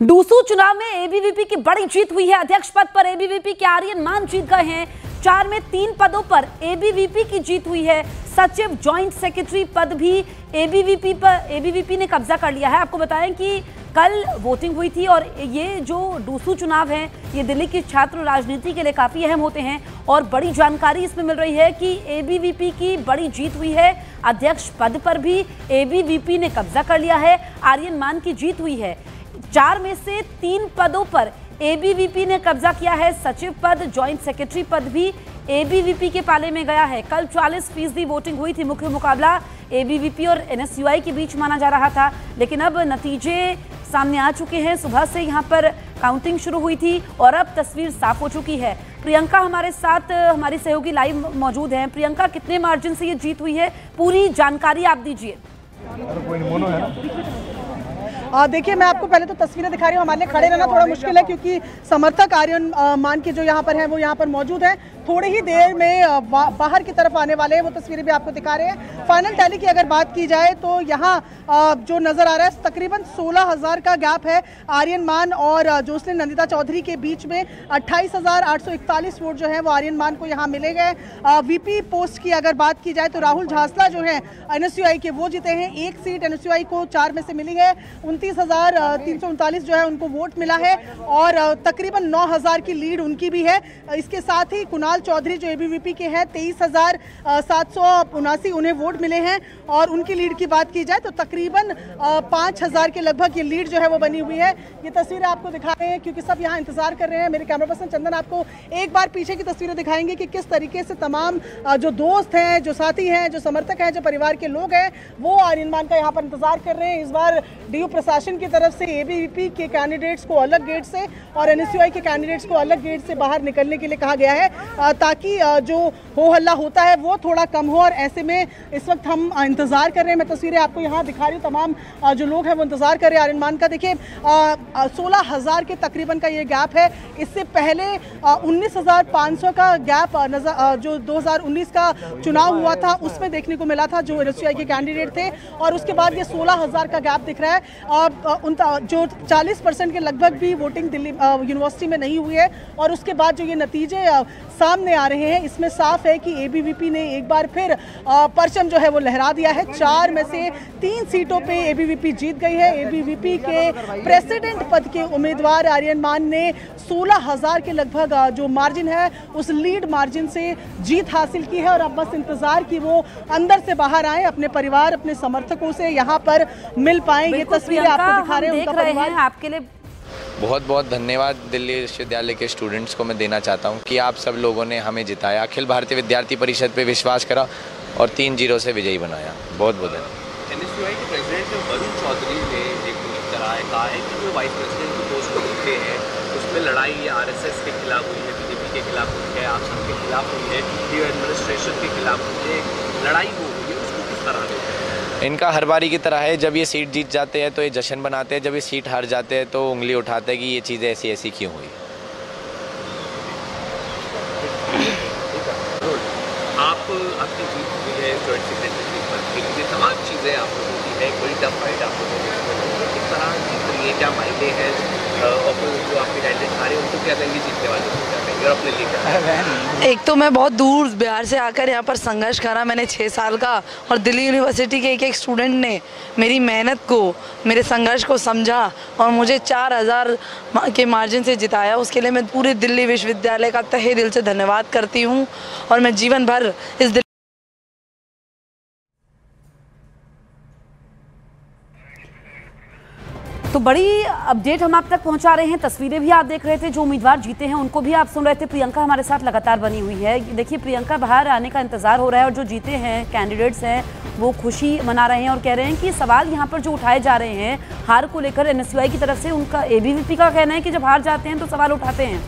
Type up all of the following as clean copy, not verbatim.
DUSU चुनाव में ABVP की बड़ी जीत हुई है। अध्यक्ष पद पर एबीवीपी के आर्यन मान जीत गए हैं। 4 में 3 पदों पर एबीवीपी की जीत हुई है। सचिव, जॉइंट सेक्रेटरी पद भी एबीवीपी ने कब्जा कर लिया है। आपको बताएं कि कल वोटिंग हुई थी और ये जो डूसू चुनाव है ये दिल्ली की छात्र राजनीति के लिए काफी अहम होते हैं और बड़ी जानकारी इसमें मिल रही है कि एबीवीपी की बड़ी जीत हुई है। अध्यक्ष पद पर भी एबीवीपी ने कब्जा कर लिया है। आर्यन मान की जीत हुई है। 4 में से 3 पदों पर एबीवीपी ने कब्जा किया है। सचिव पद, जॉइंट सेक्रेटरी पद भी एबीवीपी के पाले में गया है। कल 40% वोटिंग हुई थी। मुख्य मुकाबला एबीवीपी और एनएसयूआई के बीच माना जा रहा था, लेकिन अब नतीजे सामने आ चुके हैं। सुबह से यहां पर काउंटिंग शुरू हुई थी और अब तस्वीर साफ हो चुकी है। प्रियंका हमारे साथ, हमारी सहयोगी लाइव मौजूद हैं। प्रियंका, कितने मार्जिन से ये जीत हुई है, पूरी जानकारी आप दीजिए। देखिए, मैं आपको पहले तो तस्वीरें दिखा रही हूँ। हमारे लिए खड़े रहना थोड़ा मुश्किल है क्योंकि समर्थक आर्यन मान के जो यहाँ पर हैं वो यहाँ पर मौजूद हैं। थोड़ी ही देर में बाहर की तरफ आने वाले हैं, वो तस्वीरें भी आपको दिखा रहे हैं। फाइनल टैली की अगर बात की जाए तो यहाँ जो नज़र आ रहा है तकरीबन 16,000 का गैप है आर्यन मान और जोसलिन नंदिता चौधरी के बीच में। 28,841 वोट जो है वो आर्यन मान को यहाँ मिले गए। वीपी पोस्ट की अगर बात की जाए तो राहुल झासला जो है एनएसयूआई के वो जीते हैं। 1 सीट एनएसयूआई को 4 में से मिली है। 29,339 जो है उनको वोट मिला है और तकरीबन 9,000 की लीड उनकी भी है। इसके साथ ही कुणाल चौधरी जो एबीवीपी के हैं 23,779 उन्हें वोट मिले हैं और उनकी लीड की बात की जाए तो तकरीबन 5,000 के लगभग ये लीड जो है वो बनी हुई है। ये तस्वीरें आपको दिखा रहे हैं क्योंकि सब यहाँ इंतजार कर रहे हैं। मेरे कैमरा पर्सन चंदन आपको एक बार पीछे की तस्वीरें दिखाएंगे कि किस तरीके से तमाम जो दोस्त हैं, जो साथी हैं, जो समर्थक हैं, जो परिवार के लोग हैं वो आर्यन मान का यहाँ पर इंतजार कर रहे हैं। इस बार डीयू प्रशासन की तरफ से एबीवीपी के कैंडिडेट्स को अलग गेट से और एनएसयूआई के कैंडिडेट्स को अलग गेट से बाहर निकलने के लिए कहा गया है ताकि जो हो हल्ला होता है वो थोड़ा कम हो। और ऐसे में इस वक्त हम इंतजार कर रहे हैं। मैं तस्वीरें आपको यहाँ दिखा रही हूँ। तमाम जो लोग हैं वो इंतजार कर रहे हैं आर्यन मान का। देखिए, 16,000 के तकरीबन का ये गैप है। इससे पहले 19,500 का गैप जो 2019 का चुनाव हुआ था उसमें देखने को मिला था जो एनएसयूआई के कैंडिडेट थे और उसके बाद ये 16,000 का गैप दिख रहा है। जो 40% के लगभग भी वोटिंग दिल्ली यूनिवर्सिटी में नहीं हुई है और उसके बाद जो ये नतीजे सामने आ रहे हैं इसमें साफ है कि एबीवीपी ने एक बार फिर परचम जो है वो लहरा दिया है। 4 में से 3 सीटों पे एबीवीपी जीत गई है। एबीवीपी के प्रेसिडेंट पद के उम्मीदवार आर्यन मान ने 16,000 के लगभग जो मार्जिन है उस लीड मार्जिन से जीत हासिल की है और अब बस इंतजार की वो अंदर से बाहर आए, अपने परिवार, अपने समर्थकों से यहाँ पर मिल पाए। ये तस्वीरें आपको दिखा रहे हैं। उनका परिवार आपके लिए बहुत बहुत धन्यवाद दिल्ली विश्वविद्यालय के स्टूडेंट्स को मैं देना चाहता हूं कि आप सब लोगों ने हमें जिताया, अखिल भारतीय विद्यार्थी परिषद पे विश्वास करा और 3-0 से विजयी बनाया। बहुत बहुत धन्यवाद। एनएसयूआई के प्रेसिडेंट वरुण चौधरी ने एक ट्वीट कहा है कि जो वाइस प्रेसिडेंट की पोस्ट को जीते हैं उसमें लड़ाई आरएसएस के खिलाफ हुई है, बीजेपी के खिलाफ हुई है, आप सबके खिलाफ हुई है, न्यू एडमिनिस्ट्रेशन के खिलाफ हुई है, लड़ाई हो हुई है, उसको किस तरह देखते हैं? इनका हर बारी की तरह है, जब ये सीट जीत जाते हैं तो ये जश्न बनाते हैं, जब ये सीट हार जाते हैं तो उंगली उठाते हैं कि ये चीज़ें ऐसी ऐसी क्यों हुई। आप आपकी जीत हुई है जॉइंट सेक्रेटरी पद के लिए, तमाम चीज़ें आप लोगों की है, बड़ी टफ फाइट आप लोगों की, किस तरह जीत रही है, क्या मायने हैं और जो आपके कैंडिडेट आ रहे हैं उनको क्या कहेंगे, जीतने वाले को क्या कहेंगे और अपने लिए क्या? एक तो मैं बहुत दूर बिहार से आकर यहाँ पर संघर्ष करा मैंने 6 साल का और दिल्ली यूनिवर्सिटी के एक स्टूडेंट ने मेरी मेहनत को, मेरे संघर्ष को समझा और मुझे 4,000 के मार्जिन से जिताया। उसके लिए मैं पूरे दिल्ली विश्वविद्यालय का तहे दिल से धन्यवाद करती हूँ और मैं जीवन भर इस तो बड़ी अपडेट हम आप तक पहुंचा रहे हैं। तस्वीरें भी आप देख रहे थे, जो उम्मीदवार जीते हैं उनको भी आप सुन रहे थे। प्रियंका हमारे साथ लगातार बनी हुई है। देखिए, प्रियंका, बाहर आने का इंतजार हो रहा है और जो जीते हैं कैंडिडेट्स हैं वो खुशी मना रहे हैं और कह रहे हैं कि सवाल यहाँ पर जो उठाए जा रहे हैं हार को लेकर एनएसयूआई की तरफ से, उनका एबीवीपी का कहना है कि जब हार जाते हैं तो सवाल उठाते हैं।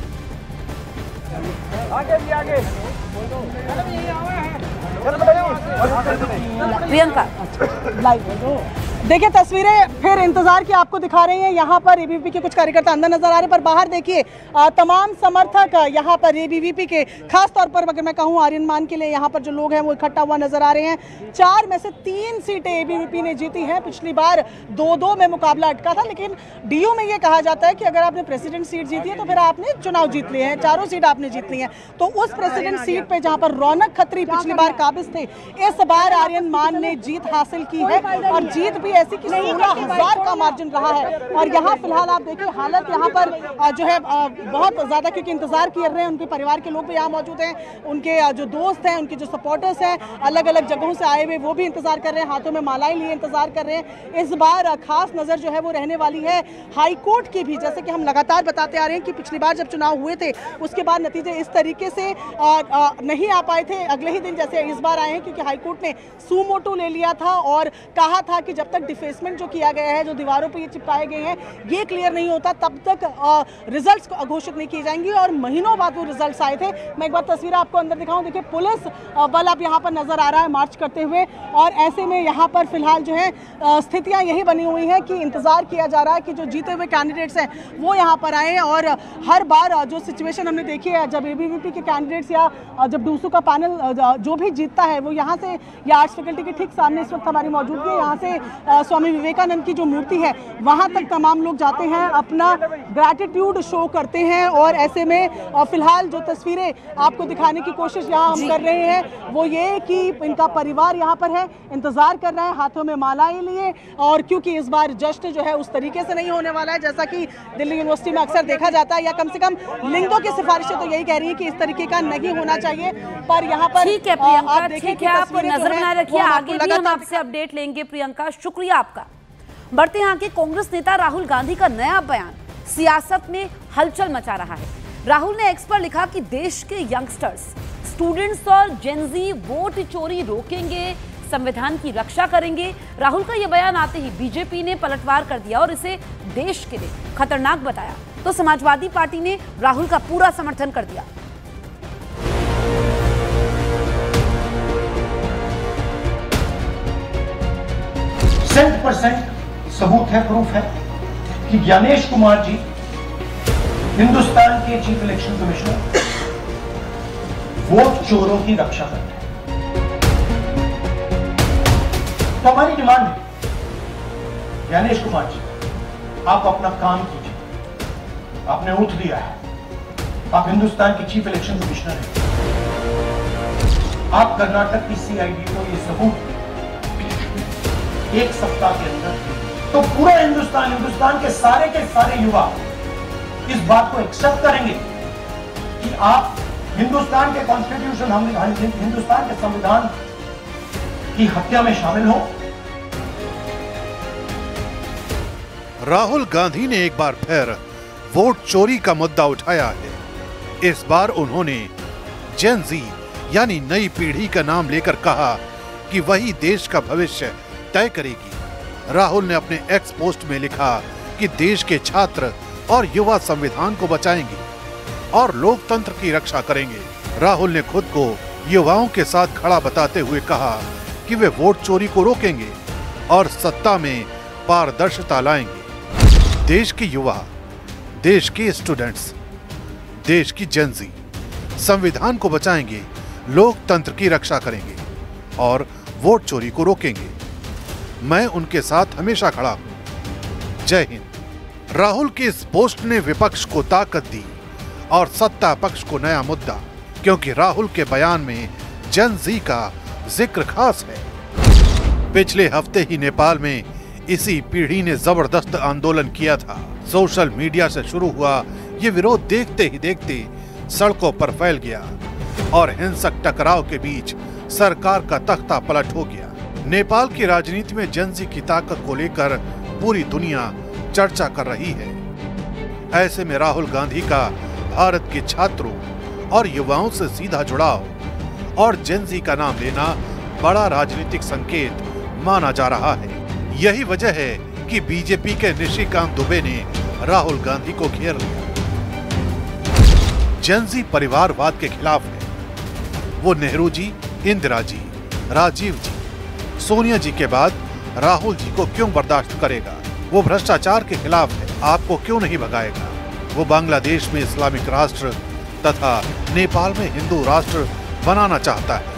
प्रियंका, देखिए तस्वीरें फिर इंतजार की आपको दिखा रही हैं। यहाँ पर एबीवीपी के कुछ कार्यकर्ता अंदर नजर आ रहे हैं, पर बाहर देखिए तमाम समर्थक यहाँ पर एबीवीपी के, खास तौर पर अगर मैं कहूँ आर्यन मान के लिए यहाँ पर जो लोग हैं वो इकट्ठा हुआ नजर आ रहे हैं। 4 में से 3 सीटें एबीवीपी ने जीती हैं। पिछली बार 2-2 में मुकाबला अटका था, लेकिन डीयू में ये कहा जाता है कि अगर आपने प्रेसिडेंट सीट जीती है तो फिर आपने चुनाव जीत लिए हैं, 4 सीट आपने जीत ली हैं। तो उस प्रेसिडेंट सीट पे जहाँ पर रौनक खत्री पिछली बार काबिज थे, इस बार आर्यन मान ने जीत हासिल की है और जीत भी ऐसी कि 16,000 का मार्जिन रहा है। और यहाँ फिलहाल आप देखिए हालत यहाँ पर जो है बहुत ज्यादा, क्योंकि इंतजार कर रहे हैं, उनके परिवार के लोग भी यहाँ मौजूद हैं, उनके जो दोस्त हैं, उनके जो सपोर्टर्स हैं अलग अलग जगहों से आए हुए, वो भी इंतजार कर रहे हैं, हाथों में मालाएं लिए इंतजार कर रहे हैं। इस बार खास नजर जो है वो रहने वाली है हाईकोर्ट की भी। जैसे कि हम लगातार बताते आ रहे हैं कि पिछली बार जब चुनाव हुए थे उसके बाद नतीजे इस तरीके से नहीं आ पाए थे अगले ही दिन जैसे इस बार आए हैं, क्योंकि हाईकोर्ट ने सुमोटो ले लिया था और कहा था कि जब तक डिफेसमेंट जो किया गया है, जो दीवारों पे ये चिपकाए गए हैं, ये क्लियर नहीं होता तब तक रिजल्ट्स घोषित नहीं किए जाएंगे। और महीनों बाद वो रिजल्ट्स आए थे। मैं एक बार तस्वीर आपको अंदर दिखाऊं। देखिए पुलिस बल अब यहाँ पर नजर आ रहा है मार्च करते हुए, और ऐसे में यहाँ पर फिलहाल जो है स्थितियाँ यही बनी हुई हैं कि इंतजार किया जा रहा है कि जो जीते हुए कैंडिडेट्स हैं वो यहाँ पर आए। और हर बार जो सिचुएशन हमने देखी है, जब एबीवीपी के कैंडिडेट्स या जब डूसू का पैनल जो भी जीतता है वो यहाँ से, या आर्ट्स फैकल्टी के ठीक सामने इस वक्त हमारी मौजूदगी है, यहाँ से स्वामी विवेकानंद की जो मूर्ति है वहां तक तमाम लोग जाते हैं, अपना ग्रैटिट्यूड शो करते हैं। और ऐसे में फिलहाल जो तस्वीरें आपको दिखाने की कोशिश यहाँ हम कर रहे हैं वो ये कि इनका परिवार यहाँ पर है, इंतजार कर रहा है हाथों में मालाएं लिए। और क्योंकि इस बार जश्न जो है उस तरीके से नहीं होने वाला है जैसा कि दिल्ली यूनिवर्सिटी में अक्सर देखा जाता है, या कम से कम लिंगों की सिफारिशें तो यही कह रही है कि इस तरीके का नहीं होना चाहिए। पर यहाँ पर ठीक है प्रियंका, ठीक है, आप नजर बनाए रखिए, आगे भी हम आपसे अपडेट लेंगे। प्रियंका शुक्रिया आपका। बढ़ते हैं आगे, कांग्रेस नेता राहुल गांधी का नया बयान सियासत में हलचल मचा रहा है। राहुल ने एक्स पर लिखा कि देश के यंगस्टर्स, स्टूडेंट्स और जेनजी वोट चोरी रोकेंगे, संविधान की रक्षा करेंगे। राहुल का यह बयान आते ही बीजेपी ने पलटवार कर दिया और इसे देश के लिए खतरनाक बताया, तो समाजवादी पार्टी ने राहुल का पूरा समर्थन कर दिया। 100% सबूत है, प्रूफ है कि ज्ञानेश कुमार जी हिंदुस्तान के चीफ इलेक्शन कमिश्नर वोट चोरों की रक्षा करते हैं। तो हमारी डिमांड है, ज्ञानेश कुमार जी आप अपना काम कीजिए, आपने ओथ दिया है, आप हिंदुस्तान के चीफ इलेक्शन कमिश्नर हैं, आप कर्नाटक की सीआईडी को ये सबूत एक सप्ताह के अंदर, तो पूरा हिंदुस्तान के सारे युवा इस बात को एक्सेप्ट करेंगे कि आप हिंदुस्तान के कॉन्स्टिट्यूशन, हिंदुस्तान के संविधान की हत्या में शामिल हो। राहुल गांधी ने एक बार फिर वोट चोरी का मुद्दा उठाया है। इस बार उन्होंने जेन जी यानी नई पीढ़ी का नाम लेकर कहा कि वही देश का भविष्य तय करेगी। राहुल ने अपने एक्स पोस्ट में लिखा कि देश के छात्र और युवा संविधान को बचाएंगे और लोकतंत्र की रक्षा करेंगे। राहुल ने खुद को युवाओं के साथ खड़ा बताते हुए कहा कि वे वोट चोरी को रोकेंगे और सत्ता में पारदर्शिता लाएंगे। देश के युवा, देश के स्टूडेंट्स, देश की जेनजी संविधान को बचाएंगे, लोकतंत्र की रक्षा करेंगे और वोट चोरी को रोकेंगे। मैं उनके साथ हमेशा खड़ा हूं। जय हिंद। राहुल के इस पोस्ट ने विपक्ष को ताकत दी और सत्ता पक्ष को नया मुद्दा, क्योंकि राहुल के बयान में जेन जी का जिक्र खास है। पिछले हफ्ते ही नेपाल में इसी पीढ़ी ने जबरदस्त आंदोलन किया था। सोशल मीडिया से शुरू हुआ ये विरोध देखते ही देखते सड़कों पर फैल गया और हिंसक टकराव के बीच सरकार का तख्ता पलट हो गया। नेपाल की राजनीति में जेन जी की ताकत को लेकर पूरी दुनिया चर्चा कर रही है। ऐसे में राहुल गांधी का भारत के छात्रों और युवाओं से सीधा जुड़ाव और जेन जी का नाम लेना बड़ा राजनीतिक संकेत माना जा रहा है। यही वजह है कि बीजेपी के निशिकांत दुबे ने राहुल गांधी को घेर लिया। जेन जी परिवारवाद के खिलाफ है। वो नेहरू जी, इंदिरा जी, राजीव जी, सोनिया जी के बाद राहुल जी को क्यों बर्दाश्त करेगा? वो भ्रष्टाचार के खिलाफ है, आपको क्यों नहीं भगाएगा? वो बांग्लादेश में इस्लामिक राष्ट्र तथा नेपाल में हिंदू राष्ट्र बनाना चाहता है,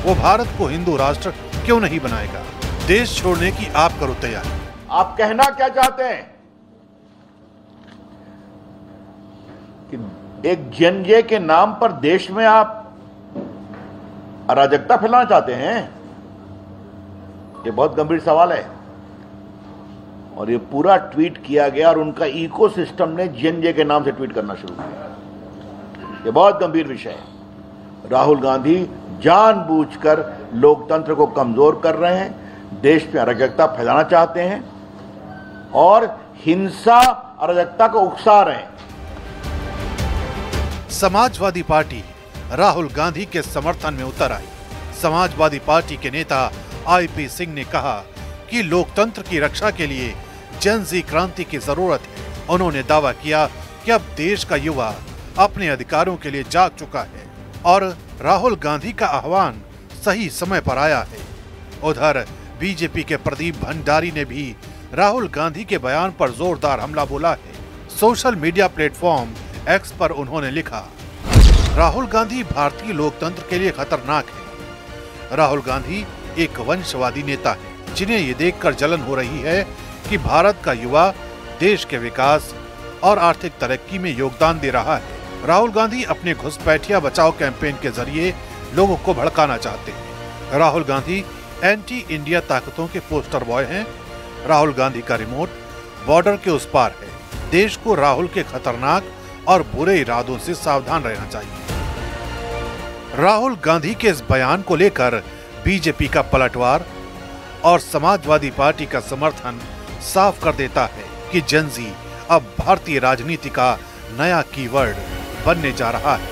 वो भारत को हिंदू राष्ट्र क्यों नहीं बनाएगा? देश छोड़ने की आप करो तैयार। आप कहना क्या चाहते हैं कि एक जेएनजे के नाम पर देश में आप अराजकता फैलाना चाहते हैं? ये बहुत गंभीर सवाल है और ये पूरा ट्वीट किया गया और उनका इकोसिस्टम ने जेएनजे के नाम से ट्वीट करना शुरू किया। ये बहुत गंभीर विषय है। राहुल गांधी जानबूझकर लोकतंत्र को कमजोर कर रहे हैं, देश में अराजकता फैलाना चाहते हैं और हिंसा अराजकता को उकसा रहे हैं। समाजवादी पार्टी राहुल गांधी के समर्थन में उतर आई। समाजवादी पार्टी के नेता आईपी सिंह ने कहा कि लोकतंत्र की रक्षा के लिए जनजी क्रांति की जरूरत है। उन्होंने दावा किया कि अब देश का युवा अपने अधिकारों के लिए जाग चुका है और राहुल गांधी का आह्वान सही समय पर आया है। उधर बीजेपी के प्रदीप भंडारी ने भी राहुल गांधी के बयान पर जोरदार हमला बोला है। सोशल मीडिया प्लेटफॉर्म एक्स पर उन्होंने लिखा, राहुल गांधी भारतीय लोकतंत्र के लिए खतरनाक है। राहुल गांधी एक वंशवादी नेता है जिन्हें ये देखकर जलन हो रही है कि भारत का युवा देश के विकास और आर्थिक तरक्की में योगदान दे रहा है। राहुल गांधी अपने घुसपैठिया बचाओ कैंपेन के जरिए लोगों को भड़काना चाहते हैं। राहुल गांधी एंटी इंडिया ताकतों के पोस्टर बॉय हैं। राहुल गांधी का रिमोट बॉर्डर के उस पार है। देश को राहुल के खतरनाक और बुरे इरादों से सावधान रहना चाहिए। राहुल गांधी के इस बयान को लेकर बीजेपी का पलटवार और समाजवादी पार्टी का समर्थन साफ कर देता है कि जनजी अब भारतीय राजनीति का नया कीवर्ड बनने जा रहा है।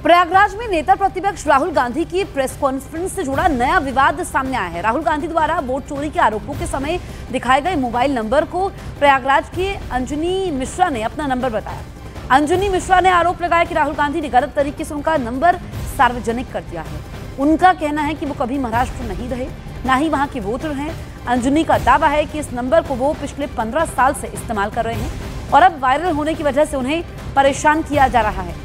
प्रयागराज में नेता प्रतिपक्ष राहुल गांधी की प्रेस कॉन्फ्रेंस से जुड़ा नया विवाद सामने आया है। राहुल गांधी द्वारा वोट चोरी के आरोपों के समय दिखाए गए मोबाइल नंबर को प्रयागराज के अंजनी मिश्रा ने अपना नंबर बताया। अंजनी मिश्रा ने आरोप लगाया कि राहुल गांधी ने गलत तरीके से उनका नंबर सार्वजनिक कर दिया है। उनका कहना है कि वो कभी महाराष्ट्र नहीं रहे, ना ही वहां के वोटर हैं। अंजनी का दावा है कि इस नंबर को वो पिछले 15 साल से इस्तेमाल कर रहे हैं और अब वायरल होने की वजह से उन्हें परेशान किया जा रहा है।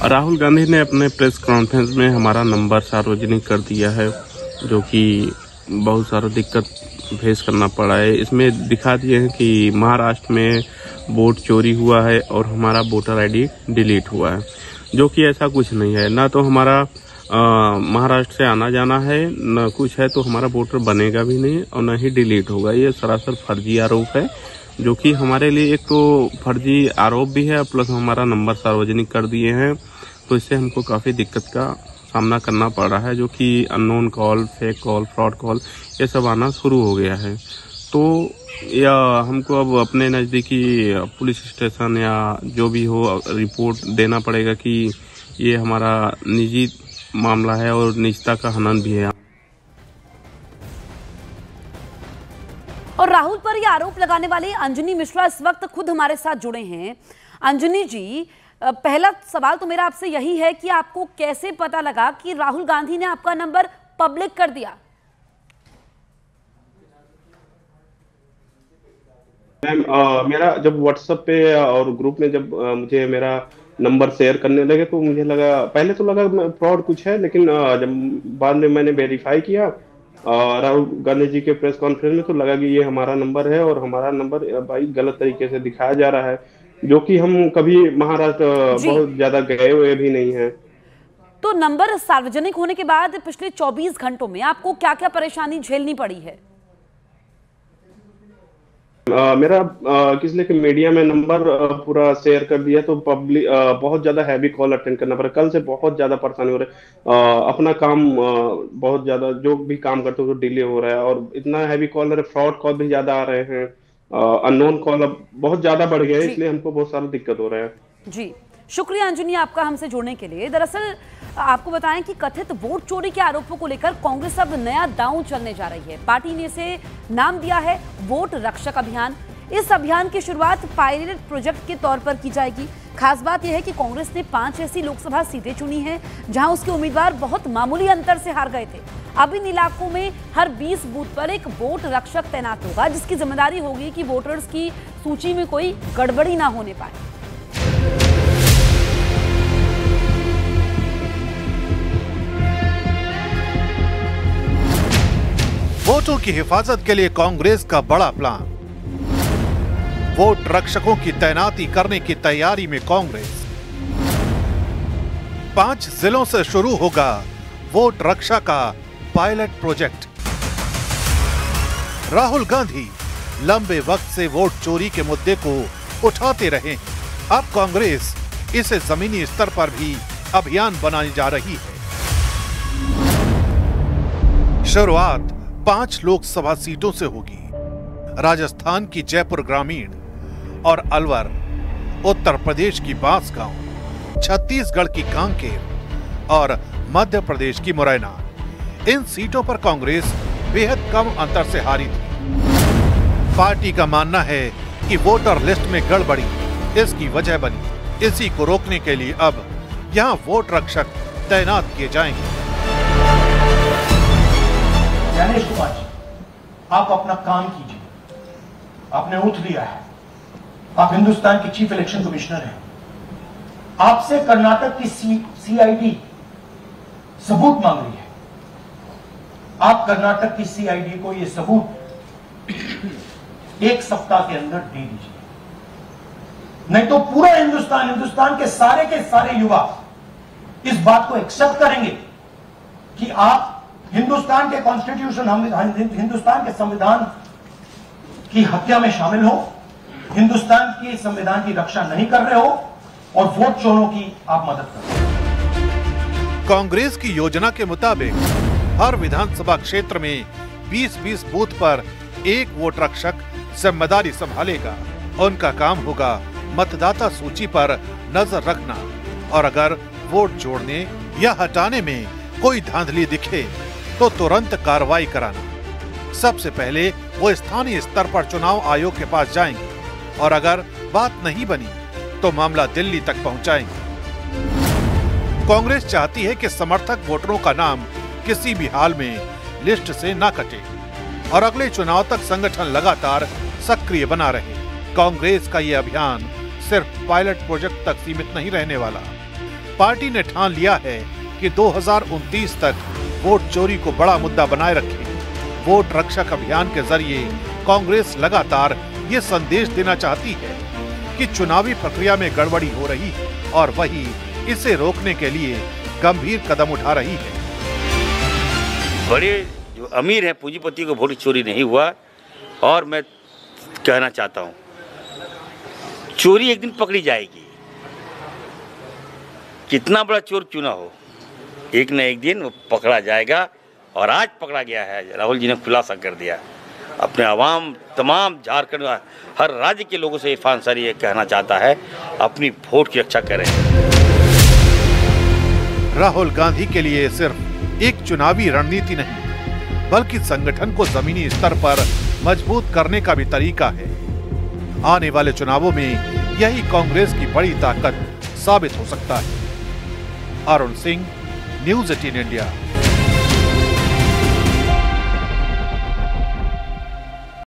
राहुल गांधी ने अपने प्रेस कॉन्फ्रेंस में हमारा नंबर सार्वजनिक कर दिया है, जो कि बहुत सारा दिक्कत फेस करना पड़ा है। इसमें दिखा दिए हैं कि महाराष्ट्र में वोट चोरी हुआ है और हमारा वोटर आईडी डिलीट हुआ है, जो कि ऐसा कुछ नहीं है। ना तो हमारा महाराष्ट्र से आना जाना है, न कुछ है, तो हमारा वोटर बनेगा भी नहीं और न ही डिलीट होगा। ये सरासर फर्जी आरोप है, जो कि हमारे लिए एक तो फर्जी आरोप भी है, प्लस हमारा नंबर सार्वजनिक कर दिए हैं, तो इससे हमको काफ़ी दिक्कत का सामना करना पड़ रहा है, जो कि unknown call, fake call, fraud call ये सब आना शुरू हो गया है। तो या हमको अब अपने नज़दीकी पुलिस स्टेशन या जो भी हो रिपोर्ट देना पड़ेगा कि ये हमारा निजी मामला है और निजता का हनन भी है। और राहुल पर ये आरोप लगाने वाले अंजनी मिश्रा इस वक्त खुद हमारे साथ जुड़े हैं। अंजनी जी, पहला सवाल तो मेरा आपसे यही है कि आपको कैसे पता लगा कि राहुल गांधी ने आपका नंबर पब्लिक कर दिया? मैम, मेरा जब व्हाट्सएप पे और ग्रुप में जब मुझे मेरा नंबर शेयर करने लगे तो मुझे लगा, पहले तो लगा फ्रॉड कुछ है, लेकिन जब बाद में मैंने वेरीफाई किया राहुल गांधी जी के प्रेस कॉन्फ्रेंस में, तो लगा कि ये हमारा नंबर है और हमारा नंबर भाई गलत तरीके से दिखाया जा रहा है, जो कि हम कभी महाराष्ट्र बहुत ज्यादा गए हुए भी नहीं है। तो नंबर सार्वजनिक होने के बाद पिछले 24 घंटों में आपको क्या क्या परेशानी झेलनी पड़ी है? मेरा किस लिए कि मीडिया में नंबर पूरा शेयर कर दिया, तो पब्लिक बहुत ज्यादा हैवी कॉल अटेंड करना पड़ा। कल से बहुत ज्यादा परेशानी हो रही है, अपना काम बहुत ज्यादा जो भी काम करते हो तो डिले हो रहा है और इतना हैवी कॉल, फ्रॉड कॉल भी ज्यादा आ रहे हैं, अननोन कॉल अब बहुत ज्यादा बढ़ गया है, इसलिए हमको बहुत सारा दिक्कत हो रहा है। जी, शुक्रिया अंजनी आपका हमसे जुड़ने के लिए। दरअसल आपको बताएं कि कथित वोट चोरी के आरोपों को लेकर कांग्रेस अब नया दांव चलने जा रही है। पार्टी ने इसे नाम दिया है वोट रक्षक अभियान। इस अभियान की शुरुआत पायलट प्रोजेक्ट के तौर पर की जाएगी। खास बात यह है कि कांग्रेस ने 5 ऐसी लोकसभा सीटें चुनी हैं जहां उसके उम्मीदवार बहुत मामूली अंतर से हार गए थे। अब इन इलाकों में हर 20 बूथ पर एक वोट रक्षक तैनात होगा, जिसकी जिम्मेदारी होगी कि वोटर्स की सूची में कोई गड़बड़ी ना होने पाए। वोटों की हिफाजत के लिए कांग्रेस का बड़ा प्लान। वोट रक्षकों की तैनाती करने की तैयारी में कांग्रेस। 5 जिलों से शुरू होगा वोट रक्षा का पायलट प्रोजेक्ट। राहुल गांधी लंबे वक्त से वोट चोरी के मुद्दे को उठाते रहे। अब कांग्रेस इसे जमीनी स्तर पर भी अभियान बनाने जा रही है। शुरुआत 5 लोकसभा सीटों से होगी। राजस्थान की जयपुर ग्रामीण और अलवर, उत्तर प्रदेश की बांसगांव, छत्तीसगढ़ की कांकेर और मध्य प्रदेश की मुरैना। इन सीटों पर कांग्रेस बेहद कम अंतर से हारी थी। पार्टी का मानना है कि वोटर लिस्ट में गड़बड़ी इसकी वजह बनी। इसी को रोकने के लिए अब यहां वोट रक्षक तैनात किए जाएंगे। ज्ञानेश कुमार जी, आप अपना काम कीजिए। आपने ओथ लिया है, आप हिंदुस्तान के चीफ इलेक्शन कमिश्नर हैं। आपसे कर्नाटक की सीआईडी सबूत मांग रही है। आप कर्नाटक की सीआईडी को यह सबूत 1 सप्ताह के अंदर दे दीजिए, नहीं तो पूरा हिंदुस्तान के सारे युवा इस बात को एक्सेप्ट करेंगे कि आप हिंदुस्तान के कॉन्स्टिट्यूशन, हिंदुस्तान के संविधान की हत्या में शामिल हो, हिंदुस्तान के संविधान की रक्षा नहीं कर रहे हो और वोट चोरों की आप मदद कर रहे हो। कांग्रेस की योजना के मुताबिक हर विधानसभा क्षेत्र में 20-20 बूथ पर एक वोट रक्षक जिम्मेदारी संभालेगा। उनका काम होगा मतदाता सूची पर नजर रखना और अगर वोट जोड़ने या हटाने में कोई धांधली दिखे तो तुरंत कार्रवाई कराना। सबसे पहले वो स्थानीय स्तर पर चुनाव आयोग के पास जाएंगे और अगर बात नहीं बनी तो मामला दिल्ली तक पहुंचाएंगे। कांग्रेस चाहती है कि समर्थक वोटरों का नाम किसी भी हाल में लिस्ट से ना कटे और अगले चुनाव तक संगठन लगातार सक्रिय बना रहे। कांग्रेस का ये अभियान सिर्फ पायलट प्रोजेक्ट तक सीमित नहीं रहने वाला। पार्टी ने ठान लिया है कि 2029 तक वोट चोरी को बड़ा मुद्दा बनाए रखे। वोट रक्षक अभियान के जरिए कांग्रेस लगातार ये संदेश देना चाहती है कि चुनावी प्रक्रिया में गड़बड़ी हो रही है और वही इसे रोकने के लिए गंभीर कदम उठा रही है। बड़े जो अमीर हैं, पूंजीपति को वोट चोरी नहीं हुआ और मैं कहना चाहता हूँ चोरी एक दिन पकड़ी जाएगी। कितना बड़ा चोर क्यों ना हो, एक न एक दिन वो पकड़ा जाएगा और आज पकड़ा गया है। राहुल जी ने खुलासा कर दिया। अपने आवाम, तमाम झारखंड, हर राज्य के लोगों से इरफान अंसारी ये कहना चाहता है अपनी वोट की रक्षा करें। राहुल गांधी के लिए सिर्फ एक चुनावी रणनीति नहीं बल्कि संगठन को जमीनी स्तर पर मजबूत करने का भी तरीका है। आने वाले चुनावों में यही कांग्रेस की बड़ी ताकत साबित हो सकता है। Arun Singh, news 18 India.